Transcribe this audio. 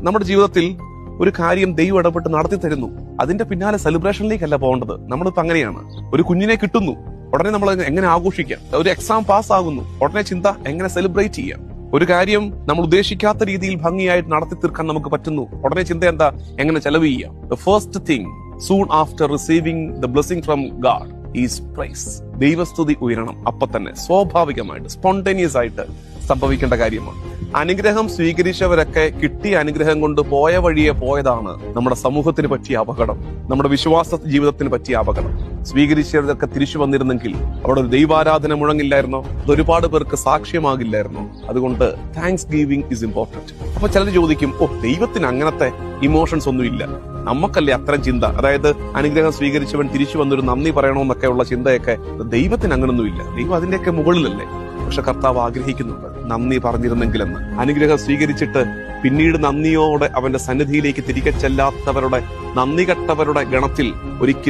നമ്മുടെ ജീവിതത്തിൽ ഒരു കാര്യം ദൈവം ഇടപെട്ട് നടത്തി തരുന്നു, അതിന്റെ പിന്നാലെ സെലിബ്രേഷനിലേക്കല്ല പോകേണ്ടത്. നമ്മളിപ്പോ അങ്ങനെയാണ്. ഒരു കുഞ്ഞിനെ കിട്ടുന്നു, ഉടനെ നമ്മൾ എങ്ങനെ ആഘോഷിക്കാം. ഒരു എക്സാം പാസ് ആകുന്നു, ഉടനെ ചിന്ത എങ്ങനെ സെലിബ്രേറ്റ് ചെയ്യാം. ഒരു കാര്യം നമ്മൾ ഉദ്ദേശിക്കാത്ത രീതിയിൽ ഭംഗിയായിട്ട് നടത്തി തീർക്കാൻ നമുക്ക് പറ്റുന്നു, ഉടനെ ചിന്ത എന്താ, എങ്ങനെ ചെലവ് ചെയ്യാം. The first thing soon after receiving the blessing from God is praise. ദൈവസ്തുതി ഉയരണം. അപ്പൊ തന്നെ സ്വാഭാവികമായിട്ട് സ്പോണ്ടേനിയസ് ആയിട്ട് സംഭവിക്കേണ്ട കാര്യമാണ്. അനുഗ്രഹം സ്വീകരിച്ചവരൊക്കെ കിട്ടിയ അനുഗ്രഹം കൊണ്ട് പോയ വഴിയെ പോയതാണ് നമ്മുടെ സമൂഹത്തിന് പറ്റിയ അപകടം, നമ്മുടെ വിശ്വാസ ജീവിതത്തിന് പറ്റിയ അപകടം. സ്വീകരിച്ചവരൊക്കെ തിരിച്ചു വന്നിരുന്നെങ്കിൽ അവിടെ ഒരു ദൈവാരാധന മുഴങ്ങില്ലായിരുന്നോ, അത് ഒരുപാട് പേർക്ക് സാക്ഷ്യമാകില്ലായിരുന്നോ. അതുകൊണ്ട് താങ്ക്സ് ഗിവിംഗ് ഇസ് ഇമ്പോർട്ടന്റ്. അപ്പൊ ചിലർ ചോദിക്കും, ദൈവത്തിന് അങ്ങനത്തെ ഇമോഷൻസ് ഒന്നും ഇല്ല, നമുക്കല്ലേ അത്തരം ചിന്ത, അതായത് അനുഗ്രഹം സ്വീകരിച്ചവൻ തിരിച്ചു വന്നൊരു നന്ദി പറയണമെന്നൊക്കെ ഉള്ള ചിന്തയൊക്കെ. ദൈവത്തിന് അങ്ങനൊന്നുമില്ല, ദൈവം അതിന്റെയൊക്കെ മുകളിലല്ലേ. പക്ഷെ കർത്താവ് ആഗ്രഹിക്കുന്നുണ്ട് നന്ദി പറഞ്ഞിരുന്നെങ്കിലെന്ന്. അനുഗ്രഹം സ്വീകരിച്ചിട്ട് പിന്നീട് നന്ദിയോടെ അവന്റെ സന്നിധിയിലേക്ക് തിരികെ ചെല്ലാത്തവരുടെ, നന്ദി കെട്ടവരുടെ ഗണത്തിൽ ഒരിക്കലും